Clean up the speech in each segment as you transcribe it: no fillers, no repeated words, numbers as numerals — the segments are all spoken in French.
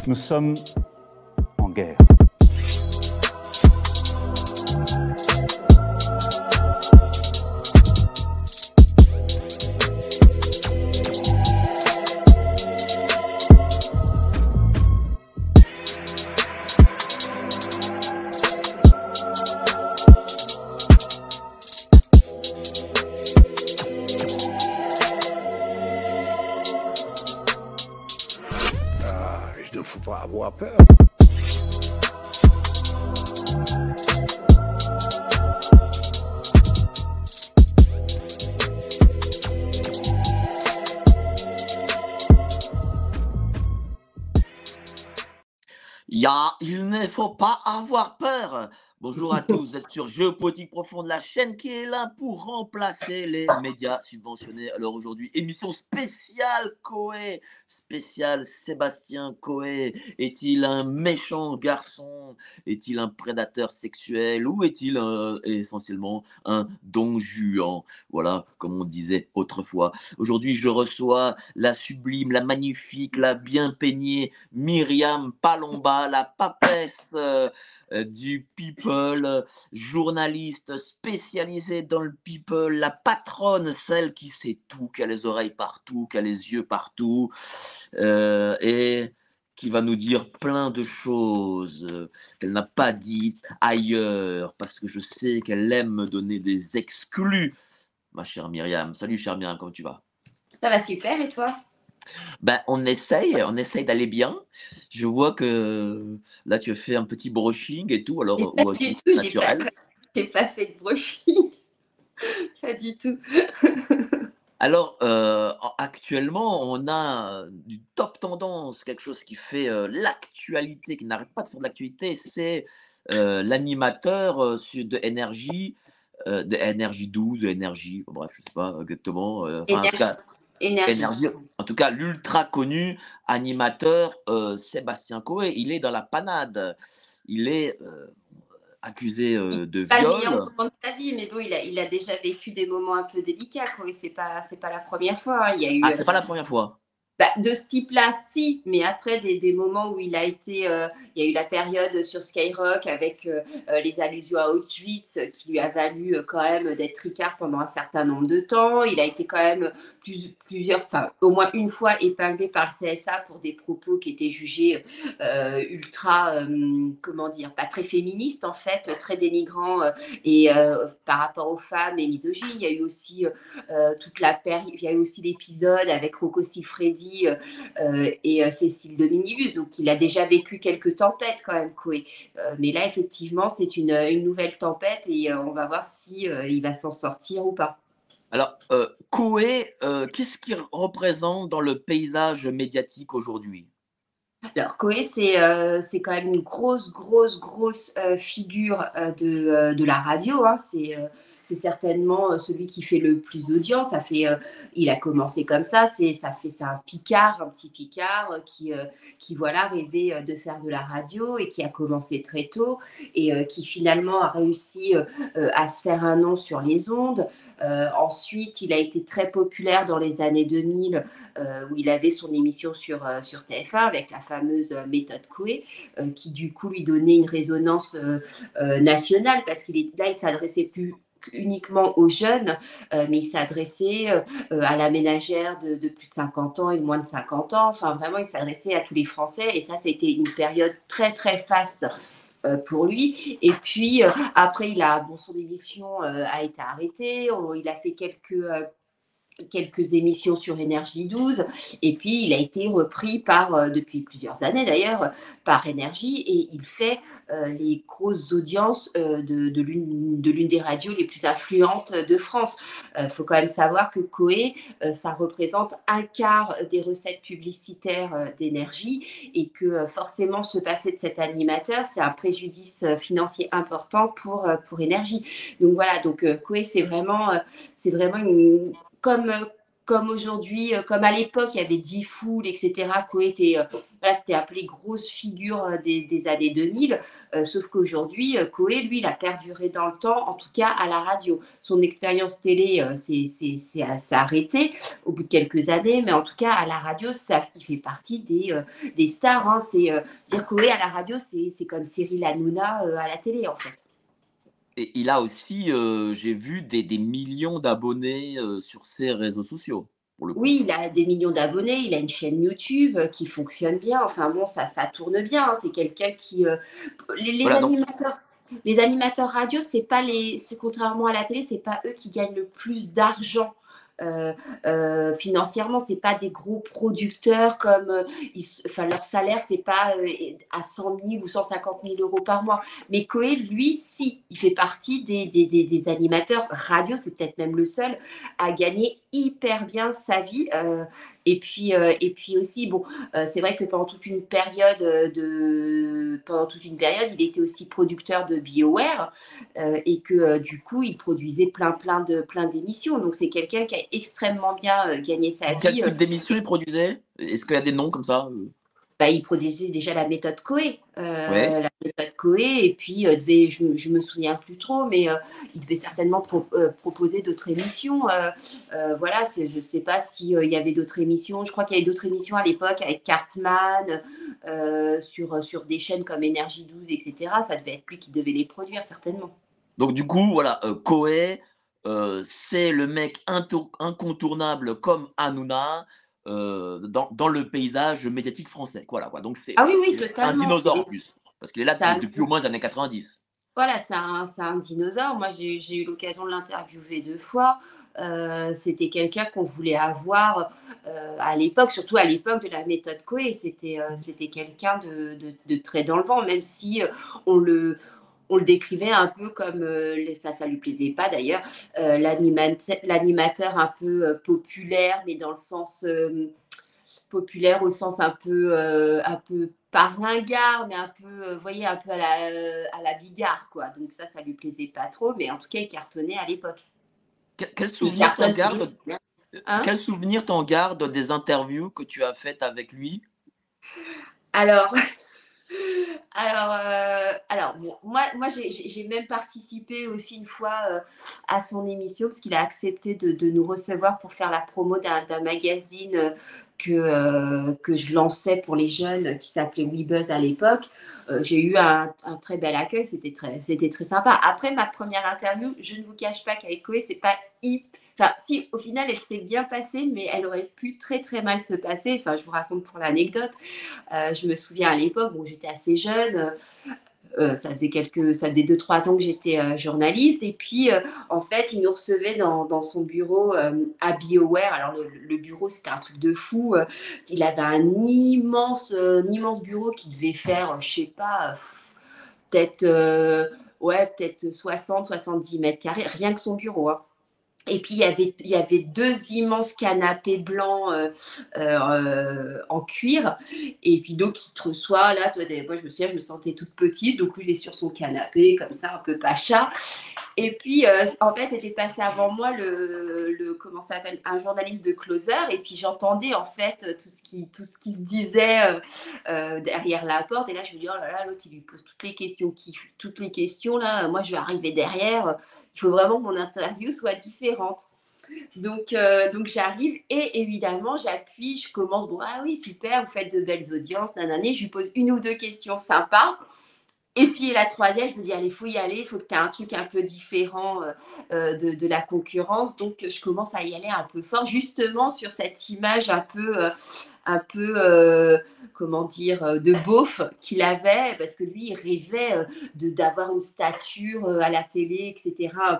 Nous sommes en guerre. Il ne faut pas avoir peur. Il ne faut pas avoir peur. Bonjour à tous, vous êtes sur Géopolitique Profonde, la chaîne qui est là pour remplacer les médias subventionnés. Alors aujourd'hui, émission spéciale Coé, spéciale Sébastien Coé. Est-il un méchant garçon? Est-il un prédateur sexuel? Ou est-il essentiellement un don Juan? Voilà, comme on disait autrefois. Aujourd'hui, je reçois la sublime, la magnifique, la bien peignée Myriam Palomba, la papesse du people, journaliste spécialisée dans le people, la patronne, celle qui sait tout, qui a les oreilles partout, qui a les yeux partout, et qui va nous dire plein de choses qu'elle n'a pas dites ailleurs, parce que je sais qu'elle aime me donner des exclus, ma chère Myriam. Salut chère Myriam, comment tu vas? Ça va super, et toi? Ben, on essaye d'aller bien. Je vois que là, tu as fait un petit brushing et tout, Mais alors pas ou du tout tout, naturel. j'ai pas fait de brushing. Pas du tout. Alors, actuellement, on a du top tendance, quelque chose qui fait l'actualité, qui n'arrête pas de faire de l'actualité, c'est l'animateur de Énergie 12, de Énergie, bref, je sais pas exactement. Enfin, en tout cas, Énergie. En tout cas, l'ultra connu animateur Sébastien Coé, il est dans la panade. Il est accusé de Pas le meilleur viol. moment de sa vie, mais bon, il a déjà vécu des moments un peu délicats, quoi, et c'est pas la première fois, hein. Il y a eu Ah, c'est pas la première fois. de ce type-là, si, mais après des moments où il a été, il y a eu la période sur Skyrock avec les allusions à Auschwitz qui lui a valu quand même d'être tricard pendant un certain nombre de temps. Il a été quand même au moins une fois épinglé par le CSA pour des propos qui étaient jugés ultra, comment dire, pas très féministes en fait, très dénigrants et par rapport aux femmes et misogynes. Il y a eu aussi il y a eu aussi l'épisode avec Rocco Siffredi et Cécile Dominibus. Donc, il a déjà vécu quelques tempêtes quand même, Coé. Mais là, effectivement, c'est une nouvelle tempête et on va voir si il va s'en sortir ou pas. Alors, Coé, qu'est-ce qu'il représente dans le paysage médiatique aujourd'hui? Alors, Coé, c'est quand même une grosse figure de la radio, hein. C'est certainement celui qui fait le plus d'audience. Il a commencé comme ça. C'est un Picard, un petit Picard qui voilà, rêvait de faire de la radio et qui a commencé très tôt et qui finalement a réussi à se faire un nom sur les ondes. Ensuite, il a été très populaire dans les années 2000 où il avait son émission sur TF1 avec la fameuse méthode Coué, qui du coup lui donnait une résonance nationale parce il s'adressait plus uniquement aux jeunes, mais il s'adressait à la ménagère de plus de 50 ans et de moins de 50 ans. Enfin, vraiment, il s'adressait à tous les Français et ça a été une période très, très faste pour lui. Et puis, après, son émission a été arrêtée. Il a fait quelques émissions sur Énergie 12 et puis il a été repris depuis plusieurs années d'ailleurs, par Énergie et il fait les grosses audiences de l'une des radios les plus influentes de France. Faut quand même savoir que Coé, ça représente un quart des recettes publicitaires d'Énergie et que forcément se passer de cet animateur, c'est un préjudice financier important pour Énergie. Donc voilà, Coé, c'est vraiment comme comme aujourd'hui, comme à l'époque, il y avait D-Fool, etc. Coé était, voilà, c'était un peu les grosses figures des années 2000. Sauf qu'aujourd'hui, Coé, lui, il a perduré dans le temps, en tout cas à la radio. Son expérience télé s'est arrêtée au bout de quelques années, mais en tout cas à la radio, il fait partie des stars. Hein. Dire Coé à la radio, c'est comme Cyril Hanouna à la télé, en fait. Et il a aussi, j'ai vu des millions d'abonnés sur ses réseaux sociaux, pour le coup. Oui, il a des millions d'abonnés, il a une chaîne YouTube qui fonctionne bien. Enfin bon, ça tourne bien. Hein. C'est quelqu'un qui. Les Voilà, donc, animateurs. Les animateurs radio, contrairement à la télé, c'est pas eux qui gagnent le plus d'argent financièrement. C'est pas des gros producteurs comme, leur salaire c'est pas à 100 000 ou 150 000 euros par mois. Mais Coé, lui, si, il fait partie des animateurs radio. C'est peut-être même le seul à gagner hyper bien sa vie. Et puis aussi, bon, c'est vrai que pendant toute une période, il était aussi producteur de BioWare et que du coup, il produisait plein d'émissions. Donc, c'est quelqu'un qui a extrêmement bien gagné sa quel vie. type d'émission il produisait? Est-ce qu'il y a des noms comme ça? Il produisait déjà la méthode Coé. Ouais. La méthode Coé, et puis je me souviens plus trop, mais il devait certainement proposer d'autres émissions. Voilà, je ne sais pas s'il y avait d'autres émissions. Je crois qu'il y avait d'autres émissions à l'époque avec Cartman, sur des chaînes comme Énergie 12, etc. Ça devait être lui qui devait les produire, certainement. Donc du coup, voilà, Coé, c'est le mec incontournable comme Hanouna dans le paysage médiatique français. Voilà, quoi. Donc Ah oui, c'est un totalement. dinosaure en plus, parce qu'il est là depuis au moins les années 90. Voilà, c'est un dinosaure. Moi, j'ai eu l'occasion de l'interviewer 2 fois. C'était quelqu'un qu'on voulait avoir à l'époque, surtout à l'époque de la méthode Coé. C'était quelqu'un de très dans le vent, même si on le décrivait un peu comme, ça lui plaisait pas d'ailleurs, l'animateur un peu populaire, mais dans le sens populaire au sens un peu pas ringard, mais un peu, vous voyez, un peu à la Bigard, quoi. Donc ça lui plaisait pas trop, mais en tout cas, il cartonnait à l'époque. Quel Il souvenir t'en cartonne toujours. gardes, Hein. quel souvenir t'en gardes des interviews que tu as faites avec lui? Alors, alors bon, moi j'ai même participé aussi une fois à son émission, parce qu'il a accepté de nous recevoir pour faire la promo d'un magazine que je lançais pour les jeunes, qui s'appelait WeBuzz à l'époque. J'ai eu un très bel accueil, c'était très sympa. Après ma première interview, je ne vous cache pas qu'avec Coé, c'est pas Enfin, si, au final, elle s'est bien passée, mais elle aurait pu très très mal se passer. Enfin, je vous raconte pour l'anecdote. Je me souviens à l'époque, bon, j'étais assez jeune. Ça faisait 2-3 ans que j'étais journaliste, et puis en fait il nous recevait dans son bureau à BioWare. Alors le bureau, c'était un truc de fou. Il avait un immense bureau qui devait faire, je sais pas, peut-être peut-être 60-70 mètres carrés, rien que son bureau, hein. Et puis, il y avait 2 immenses canapés blancs en cuir. Et puis, donc, il te reçoit. Là, moi, je me souviens, je me sentais toute petite. Donc, lui, il est sur son canapé, comme ça, un peu pacha. Et puis, en fait, était passé avant moi comment ça s'appelle, un journaliste de Closer. Et puis, j'entendais, en fait, tout ce qui se disait derrière la porte. Et là, je me dis, oh là là, l'autre, il lui pose toutes les questions, là. Moi, je vais arriver derrière. Il faut vraiment que mon interview soit différente. Donc j'arrive, et évidemment, j'appuie, je commence, bon, ah oui, super, vous faites de belles audiences, nanani, je lui pose 1 ou 2 questions sympas. Et puis la troisième, je me dis, allez, il faut y aller, il faut que tu aies un truc un peu différent de la concurrence. Donc, je commence à y aller un peu fort, justement sur cette image un peu comment dire, de beauf qu'il avait, parce que lui, il rêvait d'avoir une stature à la télé, etc., un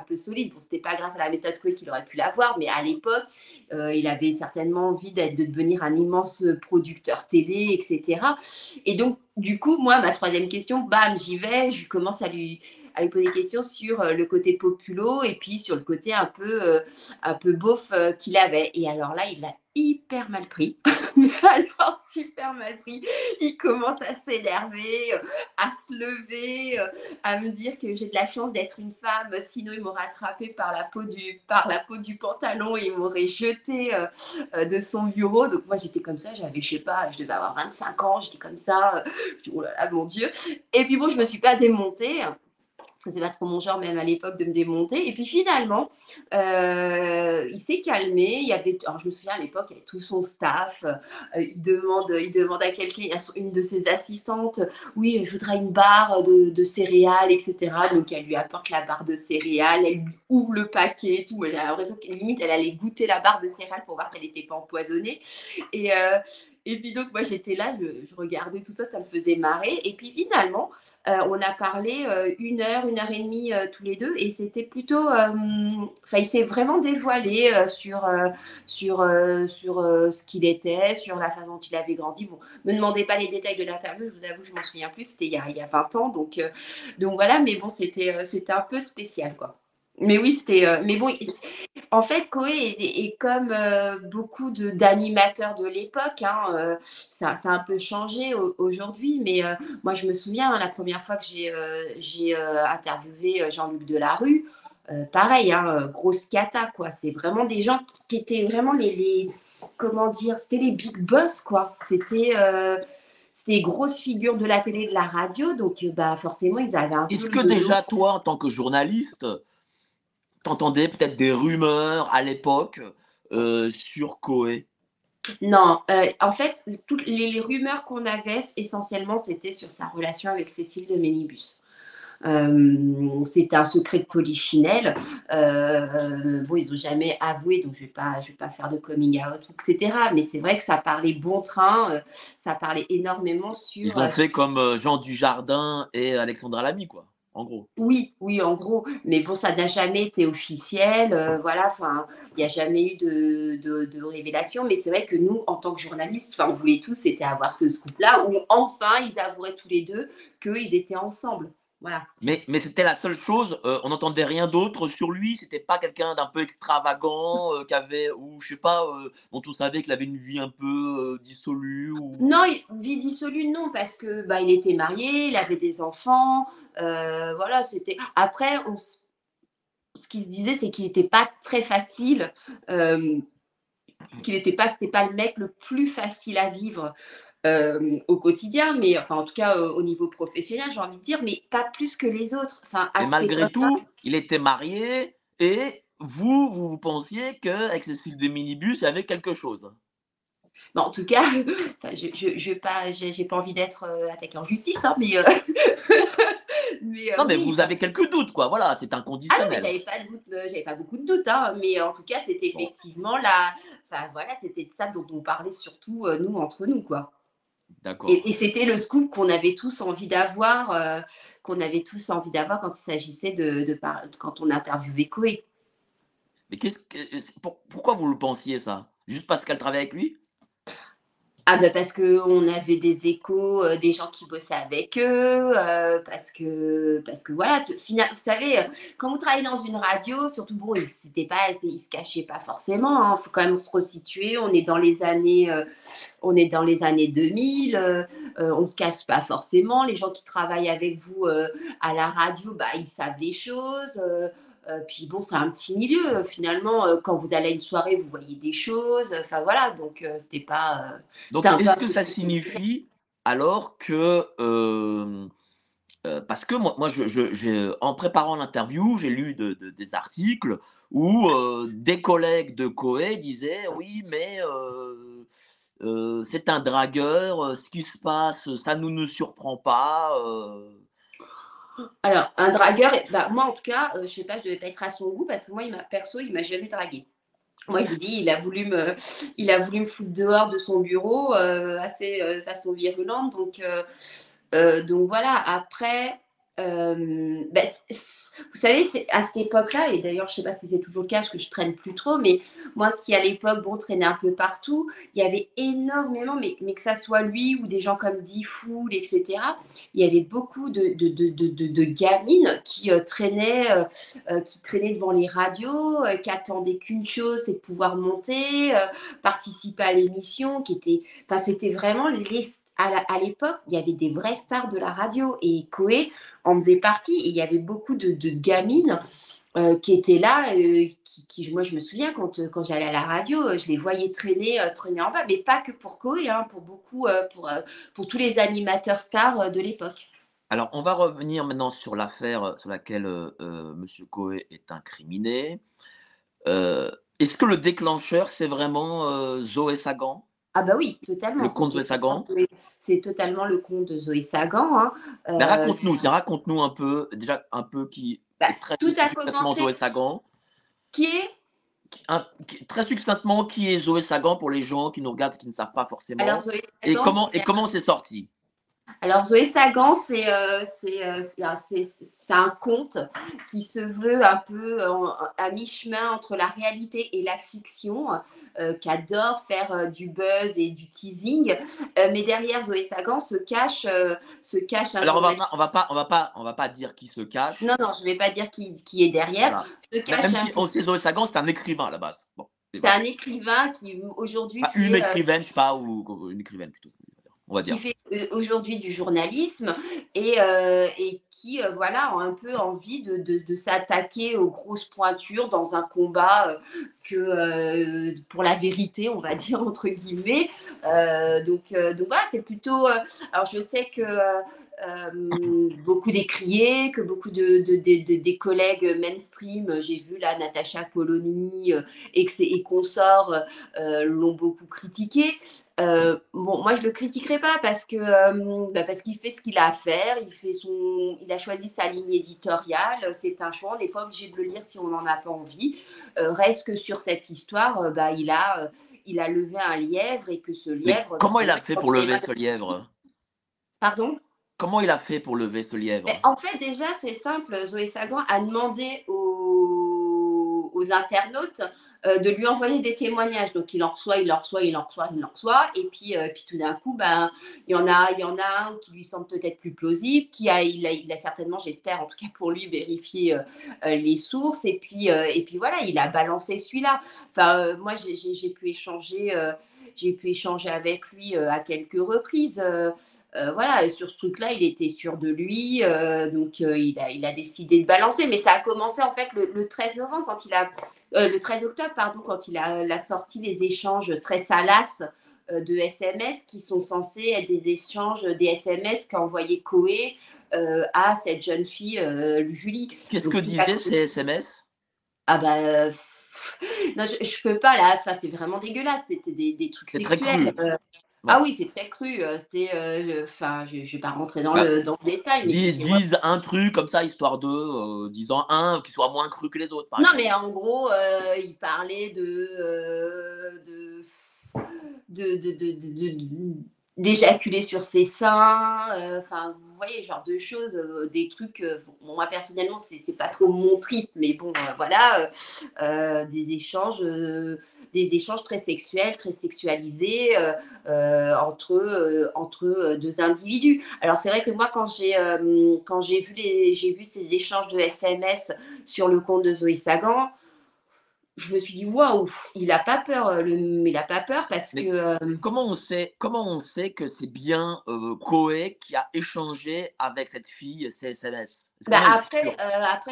peu solide. Bon, c'était pas grâce à la méthode Coué qu'il aurait pu l'avoir, mais à l'époque, il avait certainement envie de devenir un immense producteur télé, etc. Et donc, du coup, moi, ma troisième question, bam, j'y vais, je commence à lui poser des questions sur le côté populo, et puis sur le côté un peu beauf qu'il avait. Et alors là, il l'a hyper mal pris. Mais alors, super mal pris. Il commence à s'énerver, à se lever, à me dire que j'ai de la chance d'être une femme, sinon il m'aurait attrapée par la peau du pantalon et il m'aurait jetée de son bureau. Donc moi, j'étais comme ça, j'avais, je sais pas, je devais avoir 25 ans, j'étais comme ça. Je dis, oh là là, mon Dieu. Et puis bon, je me suis pas démontée, parce que c'est pas trop mon genre même à l'époque de me démonter. Et puis finalement, il s'est calmé. Il y avait, alors je me souviens à l'époque, il y avait tout son staff. Il demande à quelqu'un, à une de ses assistantes, oui, je voudrais une barre de céréales, etc. Donc elle lui apporte la barre de céréales, elle lui ouvre le paquet et tout. Moi, j'avais l'impression qu'à limite, elle allait goûter la barre de céréales pour voir si elle n'était pas empoisonnée. Et, euh, et puis donc moi j'étais là, je regardais tout ça, ça me faisait marrer. Et puis finalement, on a parlé 1 heure et demie tous les deux, et c'était plutôt, il s'est vraiment dévoilé sur ce qu'il était, sur la façon dont il avait grandi. Bon, me demandez pas les détails de l'interview, je vous avoue que je m'en souviens plus, c'était il y a 20 ans, donc voilà, mais bon, c'était un peu spécial, quoi. Mais oui, mais bon, en fait, Coé est comme beaucoup d'animateurs de l'époque, hein, ça a un peu changé aujourd'hui, mais moi je me souviens, hein, la première fois que j'ai interviewé Jean-Luc Delarue, pareil, hein, grosse cata, quoi. C'est vraiment des gens qui étaient vraiment comment dire, c'était les big boss, quoi. C'était les grosses figures de la télé, de la radio, donc bah, forcément, ils avaient un Est-ce peu que déjà, toi, en tant que journaliste, t'entendais peut-être des rumeurs à l'époque sur Coé? Non, en fait, toutes les rumeurs qu'on avait, essentiellement, c'était sur sa relation avec Cécile de Ménibus. C'était un secret de polichinelle. Bon, ils n'ont jamais avoué, donc je vais pas faire de coming out, etc. Mais c'est vrai que ça parlait bon train, ça parlait énormément Ils ont fait comme Jean Dujardin et Alexandra Lamy, quoi, en gros. Oui, oui, en gros. Mais bon, ça n'a jamais été officiel. Voilà, enfin, il n'y a jamais eu de révélation. Mais c'est vrai que nous, en tant que journalistes, enfin, on voulait tous, c'était avoir ce scoop-là où enfin, ils avoueraient tous les deux qu'ils étaient ensemble. Voilà. Mais c'était la seule chose, on n'entendait rien d'autre sur lui? C'était pas quelqu'un d'un peu extravagant, qui avait ou je sais pas, dont on savait qu'il avait une vie un peu, dissolue ou Non, vie dissolue, non, parce que bah, il était marié, il avait des enfants. Voilà, c'était. Après, ce qui se disait, c'est qu'il n'était pas très facile. C'était pas le mec le plus facile à vivre au quotidien, mais enfin en tout cas au niveau professionnel, j'ai envie de dire, mais pas plus que les autres. Enfin, à mais cette malgré époque-là. tout, il était marié et vous pensiez qu'avec Cécile de Minibus, il y avait quelque chose? Bon, en tout cas, enfin, je vais pas, j'ai pas envie d'être attaquée en justice, hein, mais, mais Non, mais oui, vous avez quelques doutes, quoi, voilà, c'est ah non, mais inconditionnel. j'avais pas beaucoup de doutes, hein, mais en tout cas, c'était Bon, effectivement enfin voilà, c'était de ça dont on parlait surtout nous entre nous, quoi. Et d'accord. c'était le scoop qu'on avait tous envie d'avoir quand il s'agissait quand on interviewait Coé. Mais qu'est-ce que pourquoi vous le pensiez ça? Juste parce qu'elle travaille avec lui? Ah bah, parce qu'on avait des échos, des gens qui bossaient avec eux, parce que voilà, vous savez, quand vous travaillez dans une radio, surtout bon, ils se cachaient pas forcément, hein, faut quand même se resituer. On est dans les années 2000, on se cache pas forcément. Les gens qui travaillent avec vous, à la radio, bah, ils savent les choses, puis bon, c'est un petit milieu, finalement, quand vous allez à une soirée, vous voyez des choses, enfin voilà, donc c'était Donc un peu est-ce un que ça secret de polichinelle. signifie alors que, parce que moi j'ai en préparant l'interview, j'ai lu des articles où, des collègues de Coé disaient: «Oui, mais c'est un dragueur, ce qui se passe, ça ne nous surprend pas», Alors, un dragueur, bah, moi en tout cas, je sais pas, je devais pas être à son goût parce que moi, perso, il m'a jamais dragué. Moi, je vous dis, il a voulu me foutre dehors de son bureau, assez façon virulente. Donc voilà. Après, Bah, vous savez, c'est à cette époque-là, et d'ailleurs, je ne sais pas si c'est toujours le cas parce que je traîne plus trop, mais moi qui à l'époque, bon, traînais un peu partout, il y avait énormément, mais que ça soit lui ou des gens comme Diffoul, etc., il y avait beaucoup de gamines qui traînaient devant les radios, qui attendaient qu'une chose, c'est de pouvoir monter, participer à l'émission, enfin, c'était vraiment à l'époque, il y avait des vraies stars de la radio et Coé en faisait partie. Et il y avait beaucoup de gamines qui étaient là. Moi, je me souviens quand j'allais à la radio, je les voyais traîner en bas, mais pas que pour Coé, hein, pour beaucoup, pour tous les animateurs stars de l'époque. Alors, on va revenir maintenant sur l'affaire sur laquelle Monsieur Coé est incriminé. Est-ce que le déclencheur, c'est vraiment Zoé Sagan, Ah bah oui, totalement. le compte Zoé Sagan? C'est totalement le compte de Zoé Sagan. Hein. Mais raconte-nous un peu, déjà un peu qui est très tout a succinctement commencé. Zoé Sagan. Qui est Très succinctement, qui est Zoé Sagan pour les gens qui nous regardent et qui ne savent pas forcément? Alors, Zoé Sagan, et comment c'est sorti? Alors, Zoé Sagan, c'est un conte qui se veut un peu à mi-chemin entre la réalité et la fiction, qui adore faire du buzz et du teasing. Mais derrière Zoé Sagan se cache un Alors, journaliste. on va pas dire qui se cache. Non, je ne vais pas dire qui est derrière. Voilà. Se cache Même si on sait Zoé Sagan, c'est un écrivain à la base. Bon, c'est un écrivain qui aujourd'hui enfin, une écrivaine, je sais pas, ou une écrivaine plutôt. On va dire. Qui fait aujourd'hui du journalisme et qui voilà, a un peu envie de s'attaquer aux grosses pointures dans un combat pour la vérité, on va dire, entre guillemets. Donc voilà, c'est plutôt... alors je sais que beaucoup décrié, que beaucoup des collègues mainstream, j'ai vu là Natacha Polony et consorts l'ont beaucoup critiqué. Bon, moi je le critiquerai pas parce qu'il fait ce qu'il a à faire, il a choisi sa ligne éditoriale, c'est un choix, on n'est pas obligé de le lire si on n'en a pas envie. Reste que sur cette histoire, il a levé un lièvre et que ce lièvre. Mais comment il a fait pour lever ce lièvre? Pardon? Comment il a fait pour lever ce lièvre? Mais en fait, déjà, c'est simple. Zoé Sagan a demandé aux internautes de lui envoyer des témoignages. Donc, il en reçoit. Et puis tout d'un coup, il y en a un qui lui semble peut-être plus plausible, il a certainement, j'espère, en tout cas pour lui, vérifié les sources. Et puis voilà, il a balancé celui-là. Enfin, moi, j'ai pu échanger avec lui à quelques reprises. Voilà, sur ce truc-là, il était sûr de lui, donc il a décidé de balancer. Mais ça a commencé en fait le 13 novembre, le 13 octobre, pardon, quand il a sorti les échanges très salaces de SMS qui sont censés être des échanges, des SMS qu'a envoyé Coé à cette jeune fille, Julie. Qu'est-ce que disaient ces SMS? Ah bah... non, je peux pas là, enfin, c'est vraiment dégueulasse, c'était des trucs sexuels. Très cru. Ah oui, c'est très cru. Je vais pas rentrer dans le détail. Mais disent un truc comme ça, histoire de, disant un qui soit moins cru que les autres. Non, mais en gros, il parlait d'éjaculer sur ses seins. Enfin, vous voyez, genre de choses, des trucs. Moi, personnellement, c'est pas trop mon trip, mais bon, voilà, des échanges très sexuels, très sexualisés entre deux individus. Alors c'est vrai que moi, quand j'ai vu ces échanges de SMS sur le compte de Zoé Sagan, je me suis dit waouh, il n'a pas peur, il n'a pas peur parce que. Comment on sait que c'est bien Coé qui a échangé avec cette fille ces SMS? Après,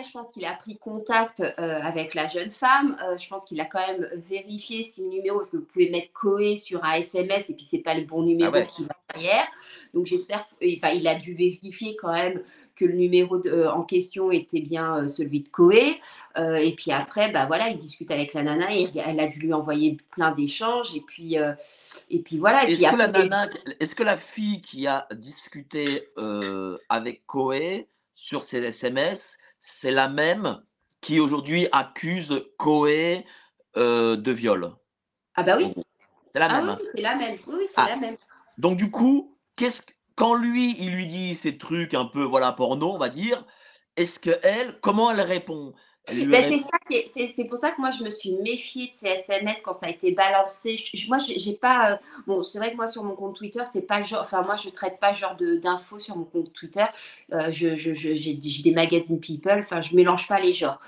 je pense qu'il a pris contact avec la jeune femme. Je pense qu'il a quand même vérifié si le numéro, parce que vous pouvez mettre Coé sur un SMS et puis c'est pas le bon numéro qui va derrière. Donc j'espère, il a dû vérifier quand même que le numéro en question était bien celui de Coé. Et puis après, voilà, il discute avec la nana et elle a dû lui envoyer plein d'échanges. Et puis voilà. Est-ce que la fille qui a discuté avec Coé sur ces SMS, c'est la même qui aujourd'hui accuse Coé de viol? Ah bah oui. C'est la même. Oui, c'est la même. Oui, c'est la même. Donc du coup, quand lui, il lui dit ces trucs un peu, voilà, porno, on va dire, est-ce qu'elle comment elle répond? Elle lui Ben, répond c'est pour ça que moi je me suis méfiée de ces SMS quand ça a été balancé. Moi j'ai pas bon, c'est vrai que moi sur mon compte Twitter, c'est pas le genre, enfin moi je traite pas ce genre d'infos sur mon compte Twitter. J'ai des magazines People, enfin je mélange pas les genres.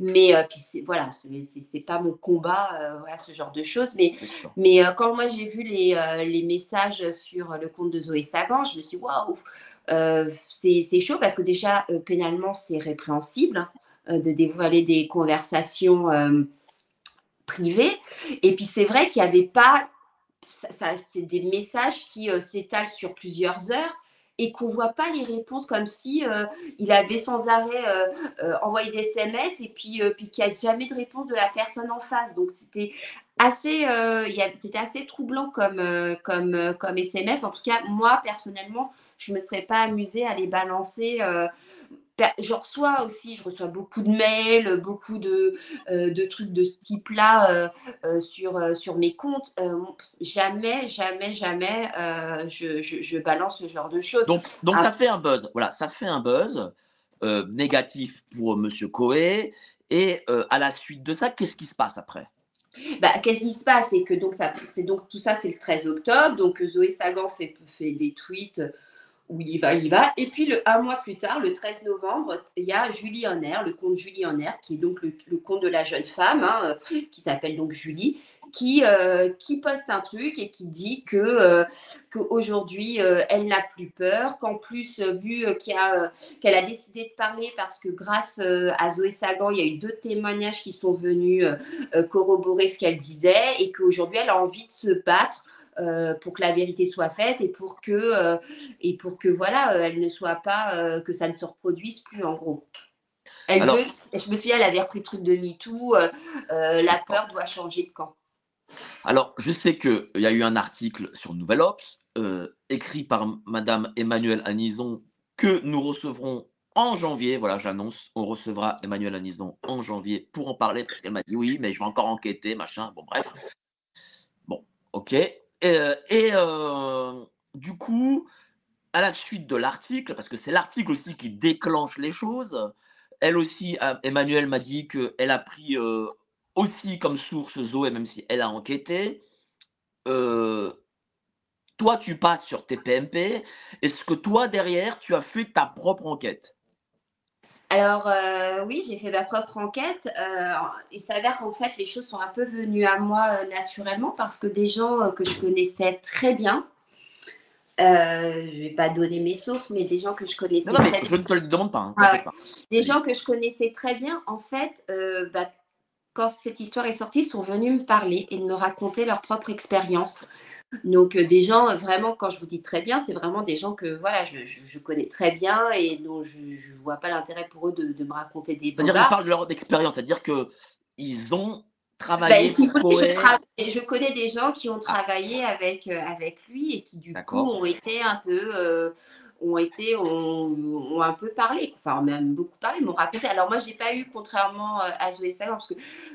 Mais puis voilà, c'est pas mon combat, voilà, ce genre de choses. d'accord. Quand moi j'ai vu les messages sur le compte de Zoé Sagan, je me suis dit waouh, c'est chaud parce que déjà pénalement c'est répréhensible, hein, de dévoiler des conversations privées. Et puis c'est vrai qu'il n'y avait pas, c'est des messages qui s'étalent sur plusieurs heures et qu'on ne voit pas les réponses comme si il avait sans arrêt envoyé des SMS et puis qu'il n'y a jamais de réponse de la personne en face. Donc c'était c'était assez troublant comme SMS. En tout cas, moi personnellement, je ne me serais pas amusée à les balancer. Je reçois beaucoup de mails, beaucoup de trucs de ce type-là sur mes comptes. Jamais, jamais, jamais je balance ce genre de choses. Donc Ah, ça fait un buzz, voilà, ça fait un buzz, négatif pour monsieur Coé et à la suite de ça, qu'est-ce qui se passe après? qu'est-ce qui se passe? C'est que donc tout ça, c'est le 13 octobre. Donc Zoé Sagan fait des tweets où il y va. Et puis, un mois plus tard, le 13 novembre, il y a Julie Honner, le compte Julie Honner, qui est donc le compte de la jeune femme, hein, qui s'appelle donc Julie, qui poste un truc et qui dit qu'aujourd'hui, elle n'a plus peur, qu'en plus, vu qu'elle a décidé de parler parce que grâce à Zoé Sagan, il y a eu 2 témoignages qui sont venus corroborer ce qu'elle disait et qu'aujourd'hui, elle a envie de se battre pour que la vérité soit faite et pour que voilà, elle ne soit pas, que ça ne se reproduise plus en gros. Elle veut, Alors je me souviens, elle avait repris le truc de MeToo, la d'accord. peur doit changer de camp. Alors je sais qu'il y a eu un article sur Nouvelle Obs, écrit par madame Emmanuelle Anison que nous recevrons en janvier. Voilà, j'annonce, on recevra Emmanuelle Anison en janvier pour en parler parce qu'elle m'a dit: «Oui, mais je vais encore enquêter, machin». Bon bref, bon, OK du coup, à la suite de l'article, parce que c'est l'article aussi qui déclenche les choses, elle aussi, Emmanuelle m'a dit qu'elle a pris, aussi comme source Zoé, même si elle a enquêté. Heu, Toi, tu passes sur tes PMP. Est-ce que toi, derrière, tu as fait ta propre enquête? Alors oui, j'ai fait ma propre enquête. Il s'avère qu'en fait, les choses sont un peu venues à moi naturellement parce que des gens que je connaissais très bien, je vais pas donner mes sources, mais des gens que je Non, connaissais non, mais très bien. je ne te le demande pas, hein, Ouais, t'inquiète ouais. pas. Des Vas-y. gens que je connaissais très bien, en fait, quand cette histoire est sortie, ils sont venus me parler et de me raconter leur propre expérience. Donc, des gens, vraiment, quand je vous dis très bien, c'est vraiment des gens que voilà, je connais très bien et dont je ne vois pas l'intérêt pour eux de me raconter des C'est-à-dire, ils bobards. parlent de leur expérience, c'est-à-dire qu'ils ont Ben, travaillé si vous pour voulez, Coé. je connais des gens qui ont Ah, travaillé avec lui et qui, du coup, d'accord. ont été un peu, ont un peu parlé, enfin, même beaucoup parlé, m'ont raconté. Alors moi, j'ai pas eu, contrairement à Zoé Sagan, parce que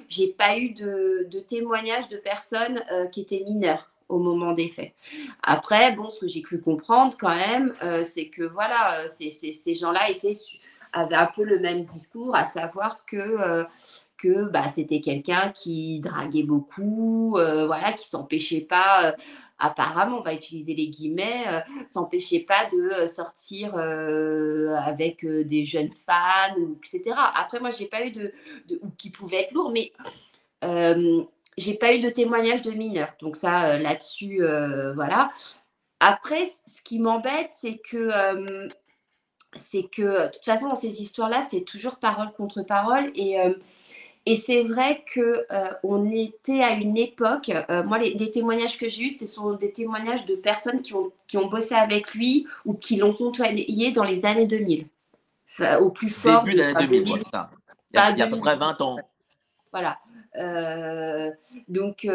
j'ai pas eu de témoignages de personnes qui étaient mineures au moment des faits. Après, bon, ce que j'ai cru comprendre quand même, c'est que voilà, ces gens-là avaient un peu le même discours, à savoir que bah, c'était quelqu'un qui draguait beaucoup, voilà, qui s'empêchait pas, apparemment, on va utiliser les guillemets, s'empêchait pas de sortir avec des jeunes fans, etc. Après, moi, j'ai pas eu ou qui pouvait être lourd, mais j'ai pas eu de témoignage de mineurs. Donc ça, là-dessus, voilà. Après, ce qui m'embête, c'est que de toute façon, dans ces histoires-là, c'est toujours parole contre parole. Et c'est vrai que on était à une époque, moi les témoignages que j'ai eus, ce sont des témoignages de personnes qui ont bossé avec lui ou qui l'ont côtoyé dans les années 2000. Au plus fort Début de d'année enfin, 2000, quoi, c'est ça. pas Il y a à peu près 2010, 20 ans. voilà. Donc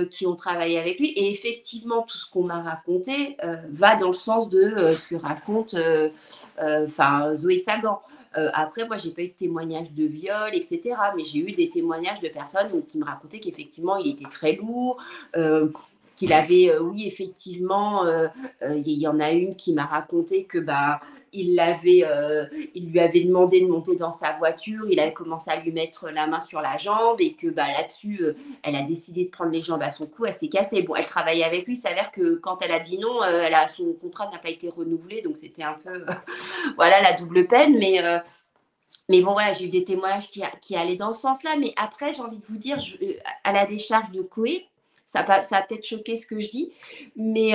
qui ont travaillé avec lui et effectivement tout ce qu'on m'a raconté va dans le sens de ce que raconte Zoé Sagan. Après, moi, j'ai pas eu de témoignages de viol, etc. Mais j'ai eu des témoignages de personnes qui me racontaient qu'effectivement, il était très lourd. qu'il avait, oui, effectivement, il y en a une qui m'a raconté que il lui avait demandé de monter dans sa voiture, il avait commencé à lui mettre la main sur la jambe et que là-dessus, elle a décidé de prendre les jambes à son cou, elle s'est cassée. Bon, elle travaillait avec lui, il s'avère que quand elle a dit non, son contrat n'a pas été renouvelé, donc c'était un peu voilà la double peine, mais bon, voilà, j'ai eu des témoignages qui allaient dans ce sens-là. Mais après, j'ai envie de vous dire, à la décharge de Koé, ça a peut-être choqué ce que je dis, mais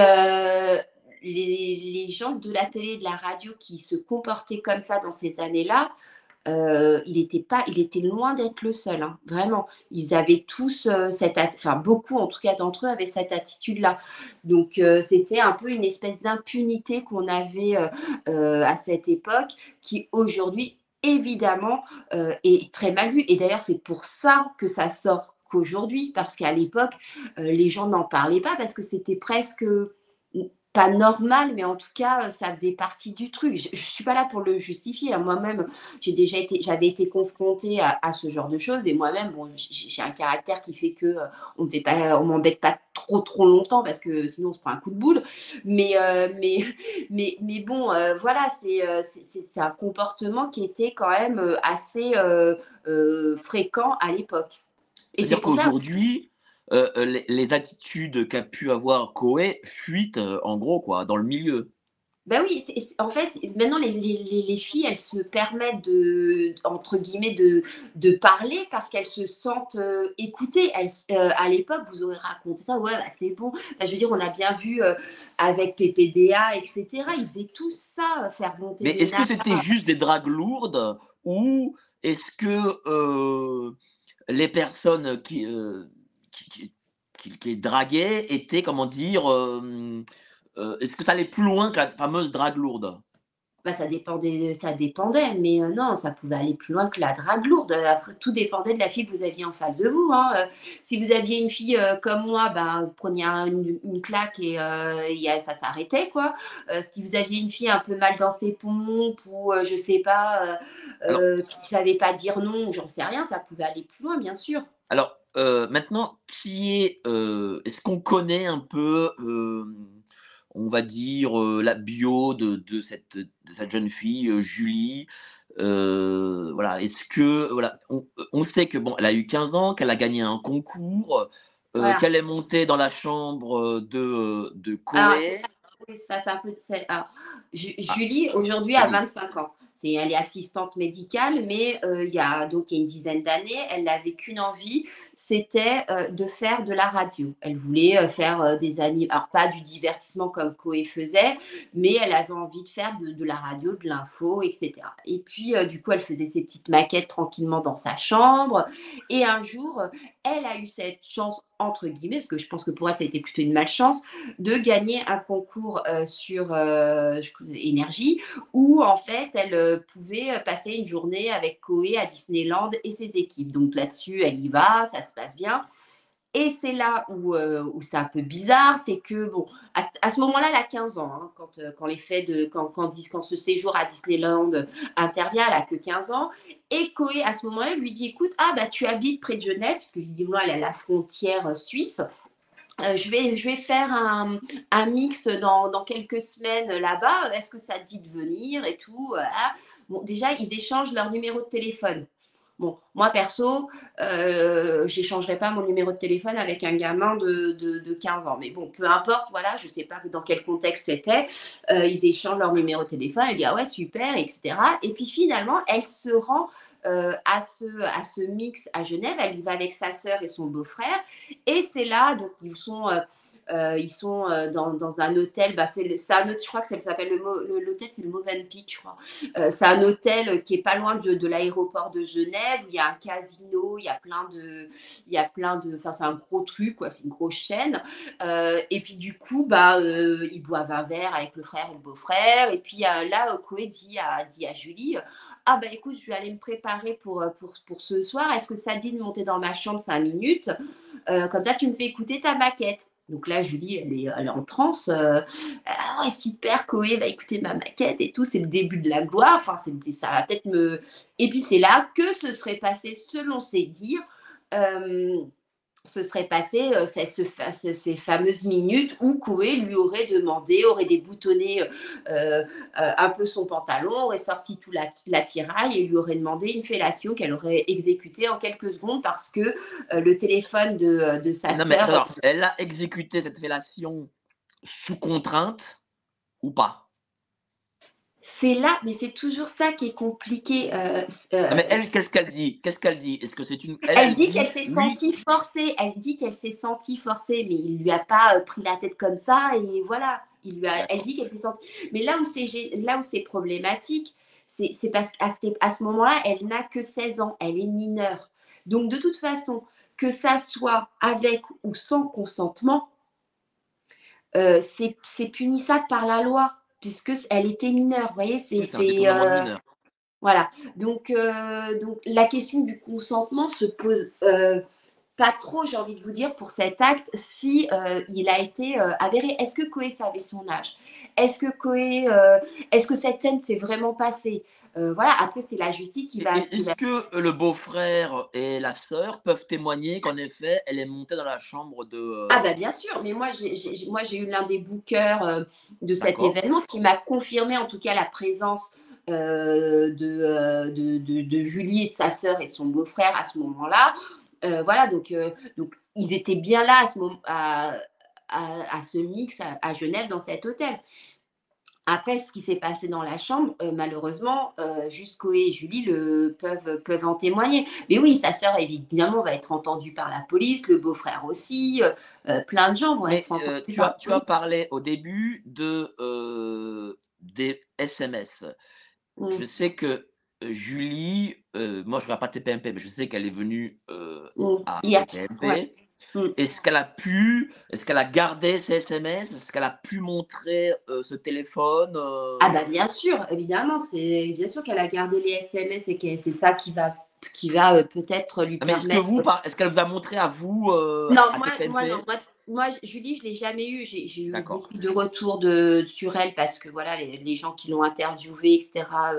les gens de la télé et de la radio qui se comportaient comme ça dans ces années-là, il était loin d'être le seul, hein, vraiment. Ils avaient tous beaucoup en tout cas d'entre eux avaient cette attitude-là. Donc c'était un peu une espèce d'impunité qu'on avait à cette époque, qui aujourd'hui évidemment est très mal vue. Et d'ailleurs c'est pour ça que ça sort qu'aujourd'hui, parce qu'à l'époque les gens n'en parlaient pas parce que c'était presque pas normal, mais en tout cas, ça faisait partie du truc. Je ne suis pas là pour le justifier, hein. Moi-même, j'avais été confrontée à ce genre de choses. Et moi-même, bon, j'ai un caractère qui fait que on m'embête pas trop longtemps parce que sinon on se prend un coup de boule. Mais bon, voilà, c'est un comportement qui était quand même assez fréquent à l'époque. Et c'est C'est-à-dire pour ça. qu'aujourd'hui, les attitudes qu'a pu avoir Koé fuitent, en gros, quoi, dans le milieu. Ben oui, en fait, maintenant, les filles, elles se permettent entre guillemets, de parler parce qu'elles se sentent écoutées. À l'époque, vous aurez raconté ça, ouais, c'est bon. Je veux dire, on a bien vu avec PPDA, etc. Ils faisaient tout ça, faire monter Mais des est-ce que c'était nanas. juste des dragues lourdes ou est-ce que les personnes qui les draguaient étaient, comment dire, est-ce que ça allait plus loin que la fameuse drague lourde? Ça dépendait, mais non, ça pouvait aller plus loin que la drague lourde. Après, tout dépendait de la fille que vous aviez en face de vous, hein. Si vous aviez une fille comme moi, vous preniez une claque et ça s'arrêtait, quoi. Si vous aviez une fille un peu mal dans ses pompes ou je sais pas, Alors qui ne savait pas dire non, j'en sais rien, ça pouvait aller plus loin, bien sûr. alors, maintenant, est-ce qu'on connaît un peu, on va dire, la bio de cette jeune fille, Julie? Voilà, est-ce que voilà, on sait que bon, elle a eu 15 ans, qu'elle a gagné un concours, Voilà. qu'elle est montée dans la chambre, de Alors, Koé. oui, se passe un peu. Alors, Ah, Julie, aujourd'hui, a vas-y. 25 ans. Elle est assistante médicale, mais il y a une dizaine d'années, elle n'avait qu'une envie, c'était de faire de la radio. Elle voulait faire des animes, alors pas du divertissement comme Coé faisait, mais elle avait envie de faire de la radio, de l'info, etc. Et puis, du coup, elle faisait ses petites maquettes tranquillement dans sa chambre. Et un jour, elle a eu cette chance, entre guillemets, parce que je pense que pour elle, ça a été plutôt une malchance, de gagner un concours sur énergie où en fait elle pouvait passer une journée avec Koé à Disneyland et ses équipes. Donc là-dessus, elle y va, ça se passe bien. Et c'est là où c'est un peu bizarre, c'est que bon, à ce moment-là, elle a 15 ans, hein, quand les faits quand ce séjour à Disneyland intervient, elle a que 15 ans. Et Koé, à ce moment-là, lui dit, écoute, tu habites près de Genève, puisque visiblement elle est à la frontière suisse. Je vais faire un mix dans quelques semaines là-bas. Est-ce que ça te dit de venir et tout, voilà. Bon, déjà, ils échangent leur numéro de téléphone. Bon, moi perso, j'échangerai pas mon numéro de téléphone avec un gamin de 15 ans. Mais bon, peu importe, voilà, je sais pas dans quel contexte c'était. Ils échangent leur numéro de téléphone. Elle dit ah ouais, super, etc. Et puis finalement, elle se rend à ce mix à Genève. Elle y va avec sa sœur et son beau-frère. Et c'est là, donc ils sont dans un hôtel. Je crois que ça s'appelle l'hôtel, c'est le Movenpick, je crois. C'est un hôtel qui est pas loin de l'aéroport de Genève. Où il y a un casino, il y a plein de, enfin c'est un gros truc, quoi. C'est une grosse chaîne. Et puis du coup, ils boivent un verre avec le frère et le beau-frère. Et puis là, Koé dit à Julie, écoute, je vais aller me préparer pour ce soir. Est-ce que ça dit de monter dans ma chambre 5 minutes? Comme ça, tu me fais écouter ta maquette. Donc là, Julie, elle est en transe. Ouais, super, Koé va écouter ma maquette et tout. C'est le début de la gloire. Enfin, ça va peut-être me. Et puis c'est là que ce serait passé, selon ses dires, se serait passé ces fameuses minutes où Koé lui aurait demandé, aurait déboutonné un peu son pantalon, aurait sorti tout l'attirail et lui aurait demandé une fellation qu'elle aurait exécutée en quelques secondes parce que le téléphone de sa Non, mais sœur. alors, elle a exécuté cette fellation sous contrainte ou pas? C'est là, mais c'est toujours ça qui est compliqué. Non, mais elle, qu'est-ce qu'elle dit? Qu'est-ce qu'elle dit? Est-ce que c'est une. Elle Elle dit dit qu'elle s'est oui. sentie forcée. Elle dit qu'elle s'est sentie forcée, mais il lui a pas pris la tête comme ça et voilà. Elle dit qu'elle s'est sentie. Mais là où c'est problématique, c'est parce qu'à ce moment-là, elle n'a que 16 ans. Elle est mineure. Donc de toute façon, que ça soit avec ou sans consentement, c'est punissable par la loi puisque elle était mineure. Vous voyez, Oui, c'est un détournement de mineur. voilà. Donc la question du consentement se pose pas trop, j'ai envie de vous dire, pour cet acte, si il a été avéré. Est-ce que Koé savait son âge? Est-ce que cette scène s'est vraiment passée? Voilà. Après, c'est la justice qui va. Est-ce que le beau-frère et la sœur peuvent témoigner qu'en effet, elle est montée dans la chambre de. Ah bah bien sûr, mais moi j'ai eu l'un des bookers de cet D'accord. événement qui m'a confirmé en tout cas la présence de Julie et de sa sœur et de son beau-frère à ce moment-là. Voilà, donc ils étaient bien là à ce moment, à ce mix à Genève dans cet hôtel. Après, ce qui s'est passé dans la chambre, malheureusement, juste Koé et Julie peuvent en témoigner. Mais oui, sa sœur, évidemment, va être entendue par la police, le beau-frère aussi, plein de gens vont Mais être entendus tu par as, la tu as police. parlé au début des SMS. Je Mmh, sais que Julie, moi je ne regarde pas TPMP, mais je sais qu'elle est venue à Hier, ouais. TPMP. Mmh. Est-ce qu'elle a gardé ses SMS? Est-ce qu'elle a pu montrer ce téléphone Ah bah, bien sûr, évidemment, c'est bien sûr qu'elle a gardé les SMS et que c'est ça qui va peut-être lui Ah, mais permettre. est-ce qu'elle vous a montré à vous Non, à moi non, TPMP? Julie, je l'ai jamais eu. J'ai eu D'accord. beaucoup de retours sur elle parce que voilà, les gens qui l'ont interviewée, et cetera,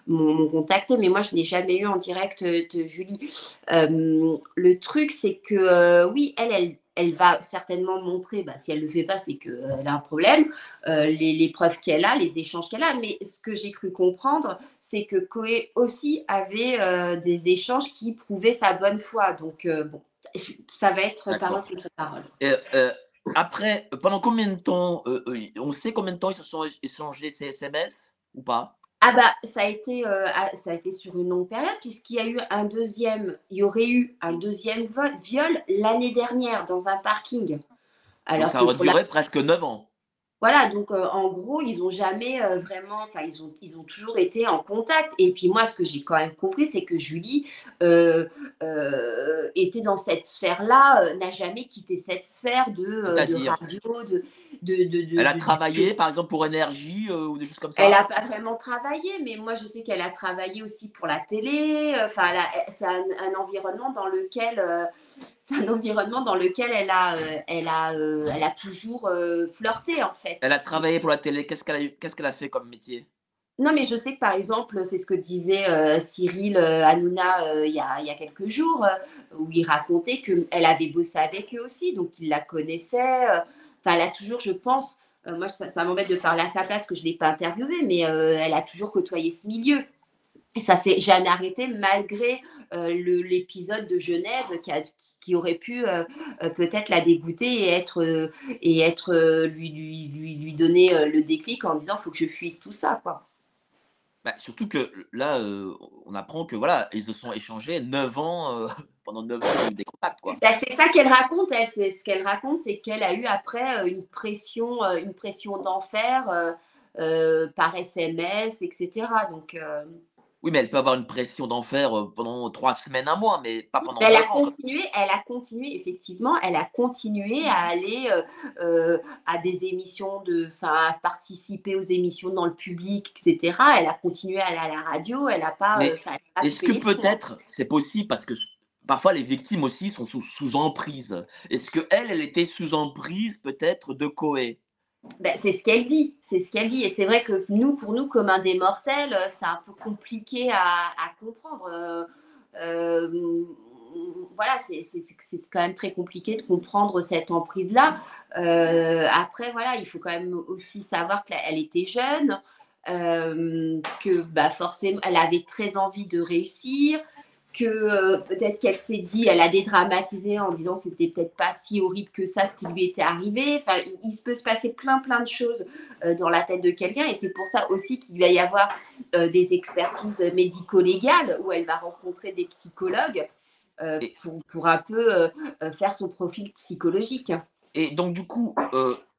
m'ont contactée, mais moi je n'ai jamais eu en direct, de Julie. Le truc, c'est que, oui, elle va certainement montrer, bah, si elle le fait pas, c'est qu'elle a un problème, les preuves qu'elle a, les échanges qu'elle a. Mais ce que j'ai cru comprendre, c'est que Koé aussi avait, des échanges qui prouvaient sa bonne foi. Donc, bon, ça va être parole D'accord. contre parole. Et après, pendant combien de temps, on sait combien de temps ils se sont échangés ces SMS ou pas? Ah bah, ça a été sur une longue période il y aurait eu un deuxième viol l'année dernière dans un parking. Donc Alors ça que aurait duré presque 9 ans. voilà, donc en gros, ils ont jamais, vraiment enfin, ils ont toujours été en contact et puis moi, ce que j'ai quand même compris, c'est que Julie, heu était dans cette sphère-là, n'a jamais quitté cette sphère de C'est-à-dire? radio, de Elle a de travaillé, par exemple, pour Énergie, ou des choses comme Elle a ça? pas vraiment travaillé, mais moi je sais qu'elle a travaillé aussi pour la télé, enfin c'est un environnement dans lequel, c'est un environnement dans lequel elle a toujours, flirté en fait. Elle a travaillé pour la télé. Qu'est-ce qu'elle a fait comme métier? Non, mais je sais que par exemple, c'est ce que disait, Cyril, Hanouna, il y a quelques jours, où il racontait qu'elle avait bossé avec eux aussi, donc il la connaissait, enfin elle a toujours je pense, moi ça m'embête de parler à sa place parce que je ne l'ai pas interviewée, mais elle a toujours côtoyé ce milieu et ça s'est jamais arrêté malgré, l'épisode de Genève qui aurait pu, peut-être la dégoûter et lui donner, le déclic en disant: «Faut que je fuis tout ça, quoi». Bah, surtout que là, on apprend que voilà, ils se sont échangés 9 ans, pendant 9 ans, ils ont eu des contacts, quoi. Bah, c'est ça qu'elle raconte, elle. C'est ce qu'elle raconte, c'est qu'elle a eu après une pression d'enfer par SMS, etc. Donc, Oui, mais elle peut avoir une pression d'enfer, pendant 3 semaines, un mois, mais pas pendant mais 9 ans, quoi. elle a continué, effectivement, elle a continué à aller à des émissions enfin, à participer aux émissions dans le public, etc. Elle a continué à aller à la radio, elle n'a pas, Mais enfin, elle a pas est-ce coupé que les ponts, hein. peut-être c'est possible parce que parfois les victimes aussi sont sous emprise? Est-ce qu'elle, elle était sous emprise peut-être de Koé? Ben, c'est ce qu'elle dit, c'est ce qu'elle dit et c'est vrai que nous, pour nous, communs des mortels, c'est un peu compliqué à comprendre, hem, voilà, c'est quand même très compliqué de comprendre cette emprise-là. Après, voilà, il faut quand même aussi savoir qu'elle était jeune, que bah, forcément, elle avait très envie de réussir, que peut-être qu'elle s'est dit, elle a dédramatisé en disant que c'était peut-être pas si horrible que ça ce qui lui était arrivé. Enfin, il peut se passer plein de choses dans la tête de quelqu'un, et c'est pour ça aussi qu'il va y avoir des expertises médico-légales où elle va rencontrer des psychologues Et, pour un peu faire son profil psychologique. et donc, du coup,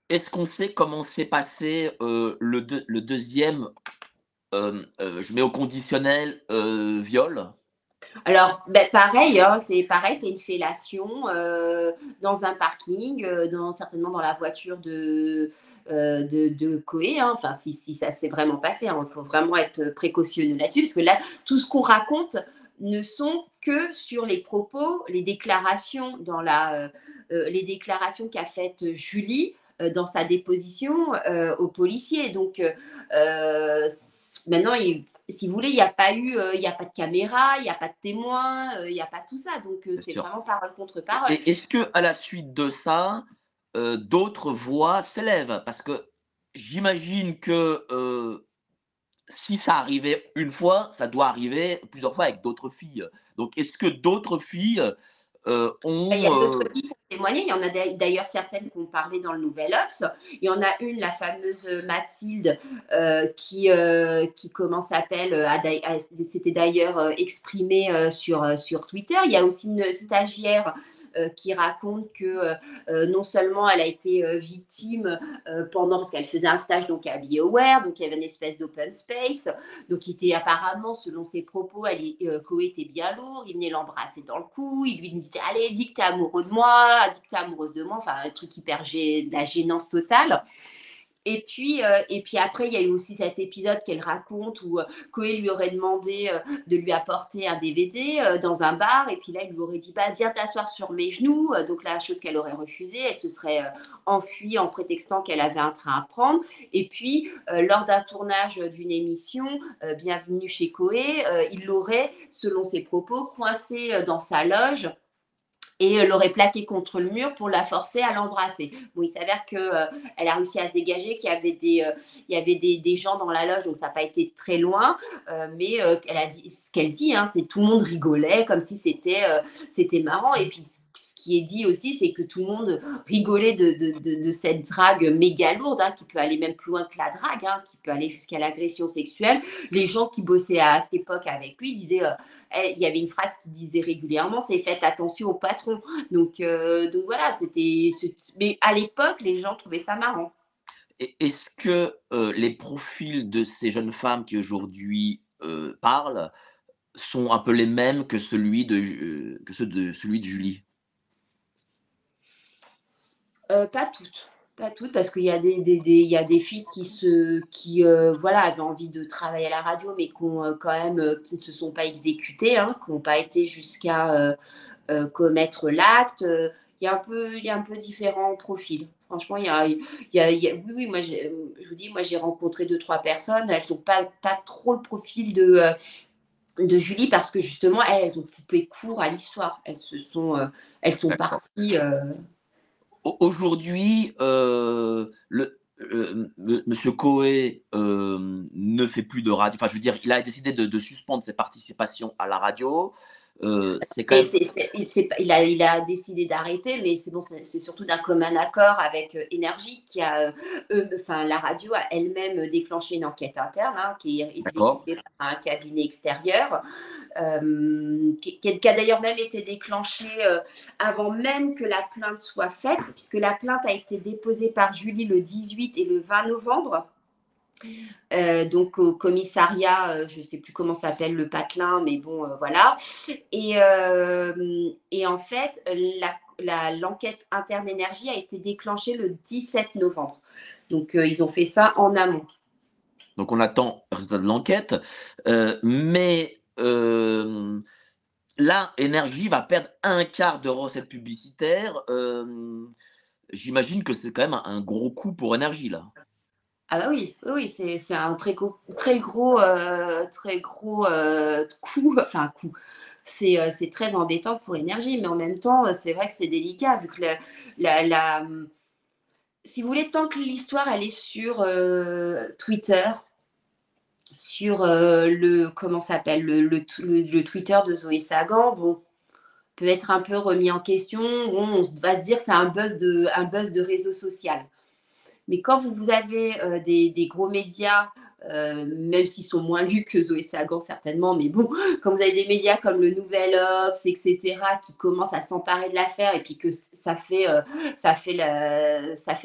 est-ce qu'on sait comment s'est passé le deuxième, je mets au conditionnel, viol? Alors, ben, pareil, hein, c'est une fellation dans un parking, certainement dans la voiture de Koé. Hein. Enfin, si ça s'est vraiment passé, il faut vraiment être précautionneux là-dessus, parce que là, tout ce qu'on raconte ne sont que sur les propos, les déclarations les déclarations qu'a faites Julie dans sa déposition aux policiers. Donc, maintenant, si vous voulez, il n'y a pas eu, il n'y a pas de caméra, il n'y a pas de témoin, il n'y a pas tout ça. Donc, Bien c'est sûr. vraiment parole contre parole. Et est-ce que à la suite de ça, d'autres voix s'élèvent? Parce que j'imagine que, si ça arrivait une fois, ça doit arriver plusieurs fois avec d'autres filles. Donc est-ce que d'autres filles, Il y a ont, d'autres filles qui ont témoigné. Il y en a d'ailleurs certaines qui ont parlé dans le Nouvel Obs. Il y en a une, la fameuse Mathilde, comment s'appelle, s'était d'ailleurs exprimée sur Twitter. Il y a aussi une stagiaire qui raconte que non seulement elle a été victime parce qu'elle faisait un stage donc à BioWare, donc il y avait une espèce d'open space, donc il était apparemment, selon ses propos, Koé était bien lourd, il venait l'embrasser dans le cou, il lui disait allez, dis que t'es amoureux de moi, dis que t'es amoureuse de moi, enfin un truc de la gênance totale. Et puis après, il y a eu aussi cet épisode qu'elle raconte où Koé lui aurait demandé de lui apporter un DVD dans un bar. Et puis là, il lui aurait dit bah, viens t'asseoir sur mes genoux. Donc, la chose qu'elle aurait refusée, elle se serait enfuie en prétextant qu'elle avait un train à prendre. Et puis, lors d'un tournage d'une émission, Bienvenue chez Koé, il l'aurait, selon ses propos, coincée dans sa loge et l'aurait plaquée contre le mur pour la forcer à l'embrasser. Bon, il s'avère qu'elle a réussi à se dégager, qu'il y avait il y avait des gens dans la loge, donc ça n'a pas été très loin, mais elle a dit, ce qu'elle dit, hein, c'est tout le monde rigolait comme si c'était marrant. Et puis, ce qui est dit aussi, c'est que tout le monde rigolait de cette drague méga lourde, hein, qui peut aller même plus loin que la drague, hein, qui peut aller jusqu'à l'agression sexuelle. Les gens qui bossaient à cette époque avec lui disaient il y avait une phrase qui disait régulièrement, c'est faites attention au patron. Donc voilà, mais à l'époque, les gens trouvaient ça marrant. et est-ce que, les profils de ces jeunes femmes qui aujourd'hui, parlent, sont un peu les mêmes que celui de Julie? Pas toutes. Pas toutes, parce qu'il y a il y a des filles voilà, avaient envie de travailler à la radio, mais qui ne se sont pas exécutées, hein, qui n'ont pas été jusqu'à commettre l'acte. Il y a un peu différents profils. Franchement, oui, moi, je vous dis, moi, j'ai rencontré 2, 3 personnes. Elles n'ont pas trop le profil de Julie, parce que justement, elles ont coupé court à l'histoire. Elles sont D'accord. parties. Aujourd'hui, monsieur Coé, ne fait plus de radio, enfin, je veux dire, il a décidé de suspendre ses participations à la radio. C'est quand Et même il a décidé d'arrêter, mais c'est bon, c'est surtout d'un commun accord avec Énergie qui a, enfin, la radio a elle-même déclenché une enquête interne, hein, qui est d'accord, exécutée par un cabinet extérieur, qui a d'ailleurs même été déclenchée avant même que la plainte soit faite, puisque la plainte a été déposée par Julie le 18 et le 20 novembre. Donc au commissariat, je ne sais plus comment s'appelle le patelin, mais bon, voilà. Et en fait, l'enquête interne énergie a été déclenchée le 17 novembre. Donc ils ont fait ça en amont. donc on attend le résultat de l'enquête, mais là, Énergie va perdre un quart de recettes publicitaires, j'imagine que c'est quand même un gros coup pour Énergie, là? Ah bah oui, oui, oui, c'est un très gros coup, enfin coup. c'est très embêtant pour Énergie, mais en même temps, c'est vrai que c'est délicat, vu que si vous voulez, tant que l'histoire, elle est sur Twitter, sur comment s'appelle, le Twitter de Zoé Sagan, bon, peut être un peu remis en question. Bon, on va se dire que c'est un buzz de réseau social. Mais quand vous avez des gros médias, même s'ils sont moins lus que Zoé Sagan certainement, mais bon, quand vous avez des médias comme le Nouvel Obs, etc., qui commencent à s'emparer de l'affaire et puis que ça fait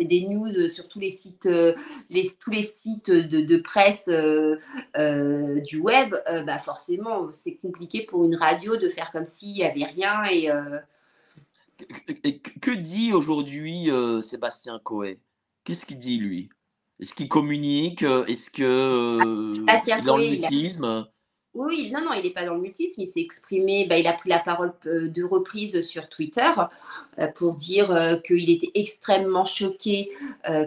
des news sur tous les sites, tous les sites de presse du web, bah forcément, c'est compliqué pour une radio de faire comme s'il n'y avait rien. Et que dit aujourd'hui Sébastien Coé? Qu'est-ce qu'il dit, lui? Est-ce qu'il communique? Est-ce Bastien il est dans le Coé, mutisme? oui, non, il n'est pas dans le mutisme. Il s'est exprimé, il a pris la parole deux reprises sur Twitter pour dire qu'il était extrêmement choqué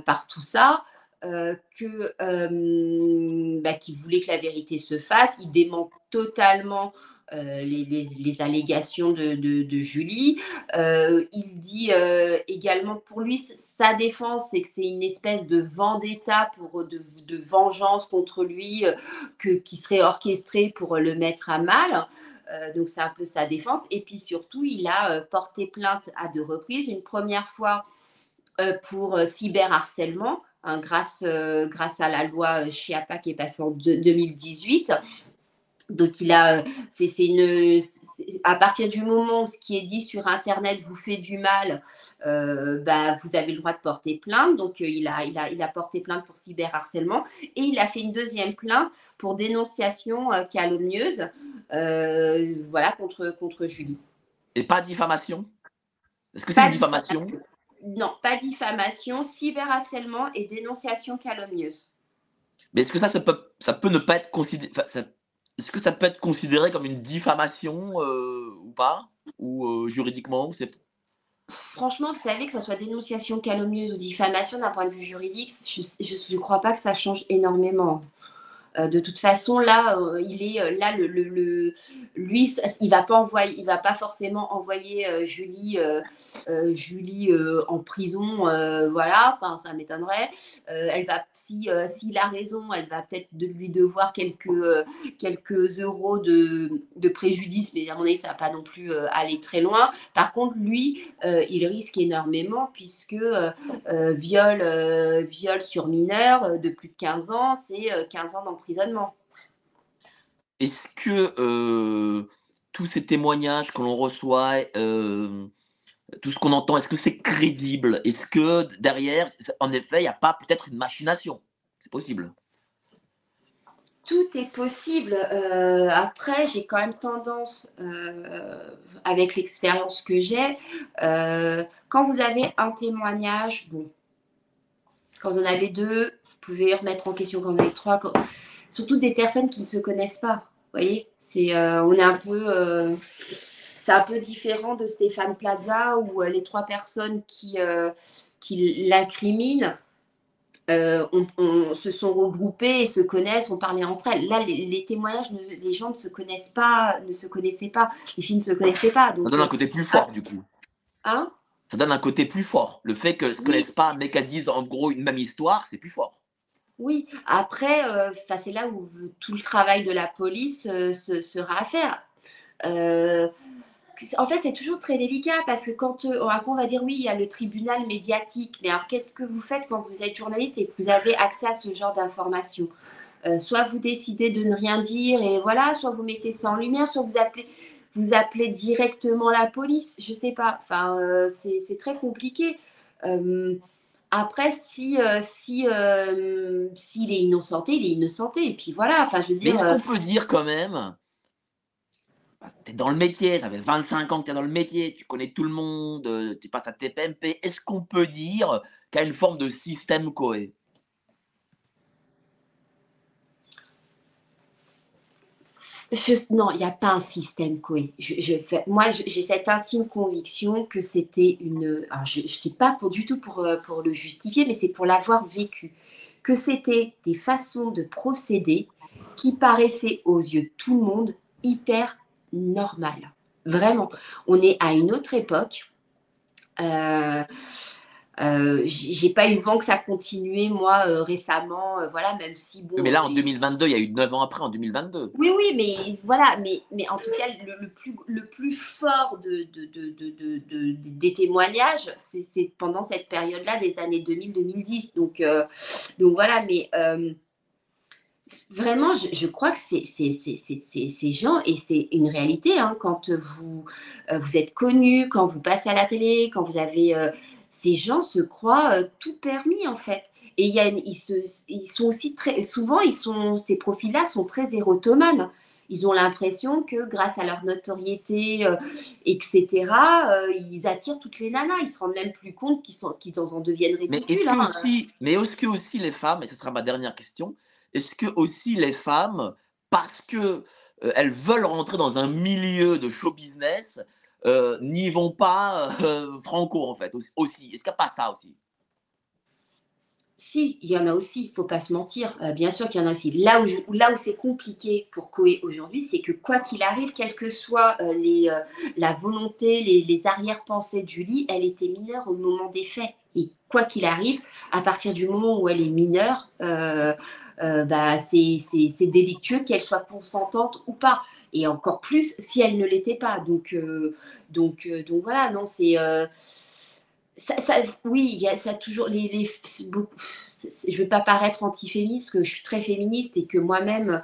par tout ça, qu'il voulait que la vérité se fasse. Il dément totalement les allégations de Julie. Il dit également, pour lui, sa défense, c'est que c'est une espèce de vendetta, de vengeance contre lui, qui serait orchestrée pour le mettre à mal. Donc, c'est un peu sa défense. Et puis surtout, il a porté plainte à deux reprises. Une première fois pour cyberharcèlement, grâce à la loi Chiappa qui est passée en 2018. Donc, à partir du moment où ce qui est dit sur Internet vous fait du mal, vous avez le droit de porter plainte. Donc, il a porté plainte pour cyberharcèlement et il a fait une deuxième plainte pour dénonciation calomnieuse, contre Julie. Et pas diffamation? Est-ce que c'est une diffamation? Non, pas diffamation, cyberharcèlement et dénonciation calomnieuse. Mais est-ce que ça peut ne pas être considéré, est-ce que ça peut être considéré comme une diffamation ou pas? Ou juridiquement, Franchement, vous savez, que ça soit dénonciation calomnieuse ou diffamation, d'un point de vue juridique, je ne crois pas que ça change énormément. De toute façon, là, il est là, lui, il va pas forcément envoyer Julie en prison, voilà. Enfin, ça m'étonnerait. Elle va, s'il a raison, elle va peut-être lui devoir quelques euros de préjudice, mais à mon avis, ça va pas non plus aller très loin. Par contre, lui, il risque énormément puisque viol sur mineur de plus de 15 ans, c'est 15 ans d'emprisonnement. est-ce que tous ces témoignages que l'on reçoit, tout ce qu'on entend, est-ce que c'est crédible? Est-ce que derrière, en effet, il n'y a pas peut-être une machination? C'est possible. Tout est possible. Après, j'ai quand même tendance, avec l'expérience que j'ai, quand vous avez un témoignage, bon, quand vous en avez deux, vous pouvez remettre en question quand vous en avez trois. Surtout des personnes qui ne se connaissent pas. Vous voyez, c'est un peu différent de Stéphane Plaza où les trois personnes qui l'incriminent se sont regroupées et se connaissent, ont parlé entre elles. Là, les témoignages, les gens ne se connaissaient pas, les filles ne se connaissaient pas. Donc, ça donne un côté plus fort, du coup. Hein? Ça donne un côté plus fort. Le fait qu'elles ne se connaissent pas, mais qu'elles disent en gros une même histoire, c'est plus fort. Oui, après, c'est là où tout le travail de la police sera à faire. En fait, c'est toujours très délicat parce que quand on va dire oui, il y a le tribunal médiatique, mais alors qu'est-ce que vous faites quand vous êtes journaliste et que vous avez accès à ce genre d'informations? Soit vous décidez de ne rien dire et voilà, soit vous mettez ça en lumière, soit vous appelez directement la police, je sais pas. Enfin, c'est très compliqué. Après, s'il est innocenté, il est innocenté. Et puis voilà, enfin, je veux Mais dire. est-ce qu'on peut dire quand même, tu es dans le métier, ça fait 25 ans que tu es dans le métier, tu connais tout le monde, tu passes à TPMP, est-ce qu'on peut dire qu'il y a une forme de système Coé? Non, il n'y a pas un système Coé. Moi, j'ai cette intime conviction que c'était une. Alors, je ne sais pas du tout pour le justifier, mais c'est pour l'avoir vécu. Que c'était des façons de procéder qui paraissaient aux yeux de tout le monde hyper normal. Vraiment. On est à une autre époque. Euh, j'ai pas eu vent que ça continuait, moi, récemment, voilà, même si, Oui, mais bon, là, en j'ai 2022, il y a eu 9 ans après, en 2022. oui, oui, mais voilà, mais en tout cas, le plus fort des témoignages, c'est pendant cette période-là des années 2000-2010. Donc voilà, mais vraiment, je crois que ces gens, et c'est une réalité, hein, quand vous êtes connu, quand vous passez à la télé, quand vous avez. Ces gens se croient tout permis, en fait. Et ils sont aussi très. Souvent, ces profils-là sont très érotomanes. Ils ont l'impression que grâce à leur notoriété, etc., ils attirent toutes les nanas. Ils se rendent même plus compte qu'ils en deviennent Mais est-ce ridicules. que Hein. aussi, mais est-ce que aussi les femmes, et ce sera ma dernière question, est-ce que aussi les femmes, parce que elles veulent rentrer dans un milieu de show business, n'y vont pas franco en fait aussi. Est-ce qu'il n'y a pas ça aussi? Si, il y en a aussi, il ne faut pas se mentir. Bien sûr qu'il y en a aussi. Là où c'est compliqué pour Koé aujourd'hui, c'est que quoi qu'il arrive, quelle que soit la volonté, les arrière-pensées de Julie, elle était mineure au moment des faits. Et quoi qu'il arrive, à partir du moment où elle est mineure, bah, c'est délictueux qu'elle soit consentante ou pas. Et encore plus si elle ne l'était pas. Donc voilà, non, c'est. Oui, il y a ça toujours je ne vais pas paraître antiféministe, parce que je suis très féministe et que moi-même,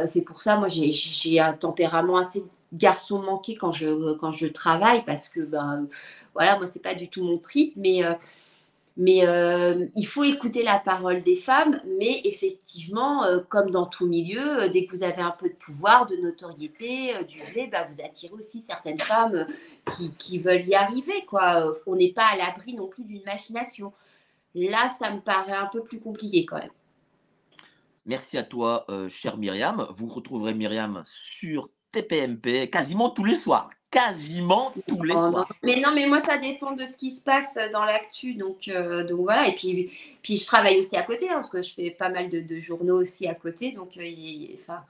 c'est pour ça, moi j'ai un tempérament assez garçon manqué quand je travaille, parce que ben, voilà, moi c'est pas du tout mon trip, mais il faut écouter la parole des femmes, mais effectivement, comme dans tout milieu, dès que vous avez un peu de pouvoir, de notoriété, du blé, bah, vous attirez aussi certaines femmes qui veulent y arriver, quoi. On n'est pas à l'abri non plus d'une machination. Là, ça me paraît un peu plus compliqué quand même. Merci à toi, chère Myriam. Vous retrouverez Myriam sur TPMP quasiment tous les soirs. Quasiment tous les Oh, soirs. non, mais moi, ça dépend de ce qui se passe dans l'actu. Donc voilà. Et puis, je travaille aussi à côté, hein, parce que je fais pas mal de journaux aussi à côté. Donc, enfin,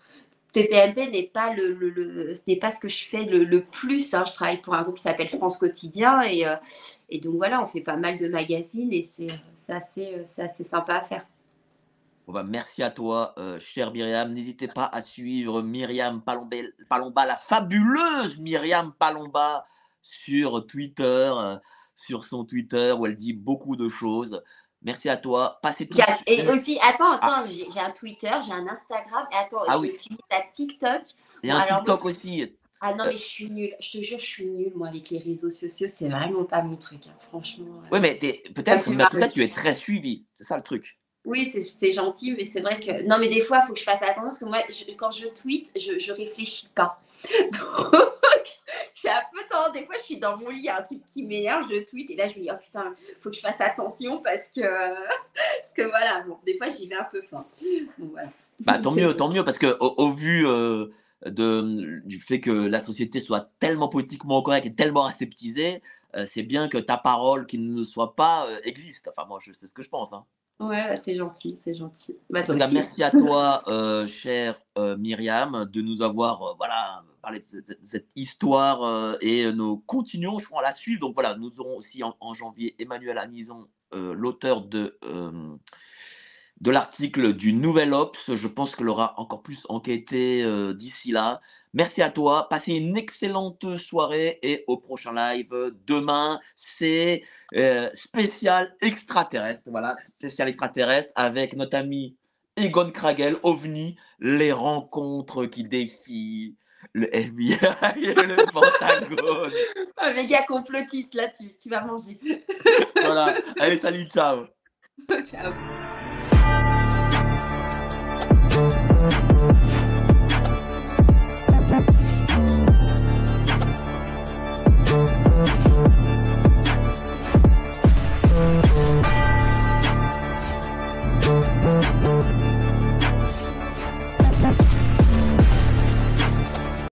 TPMP n'est pas ce n'est pas ce que je fais le plus. Hein. Je travaille pour un groupe qui s'appelle France Quotidien. Et donc voilà, on fait pas mal de magazines et c'est assez sympa à faire. Bon, bah, merci à toi, chère Myriam. N'hésitez pas à suivre Myriam Palomba, la fabuleuse Myriam Palomba, sur Twitter, sur son Twitter où elle dit beaucoup de choses. Merci à toi. Passez tous. Et aussi, attends, Ah, j'ai un Twitter, j'ai un Instagram. Et attends, ah je me oui, suis mise à TikTok. il y Bon, a un alors moi, TikTok aussi. ah non, Euh, mais je suis nulle. Je te jure, je suis nulle, moi, avec les réseaux sociaux. C'est vraiment pas mon truc, hein. Franchement, ouais, mais ça me peut-être, fait mais en tout cas, marrer. tu es très suivi. C'est ça le truc. Oui, c'est gentil, mais c'est vrai que. Non, mais des fois, il faut que je fasse attention parce que moi, quand je tweete, je réfléchis pas. Donc, j'ai un peu tendance. Des fois, je suis dans mon lit, il y a un truc qui m'énerve, je tweete et là, je me dis, oh putain, il faut que je fasse attention parce que, parce que voilà, bon, des fois, j'y vais un peu fort. Bon, voilà. Bah, C'est tant mieux, parce que au vu du fait que la société soit tellement politiquement correcte et tellement aseptisée, c'est bien que ta parole, qui ne soit pas, existe. Enfin, moi, c'est ce que je pense, hein. Ouais, bah, c'est gentil, c'est gentil. Bah, En toi tout cas, aussi. merci à toi, chère Myriam, de nous avoir voilà, parlé de cette histoire et nous continuons, je crois, à la suivre. Donc voilà, nous aurons aussi en janvier Emmanuel Anison, l'auteur de l'article du Nouvel Obs. Je pense qu'elle aura encore plus enquêté d'ici là. Merci à toi. Passez une excellente soirée et au prochain live. Demain, c'est spécial extraterrestre. Voilà, spécial extraterrestre avec notre ami Egon Kragel, OVNI, les rencontres qui défient le FBI et le Pentagone. Ah, méga complotiste, là, tu vas manger. Voilà. Allez, salut, ciao. Ciao.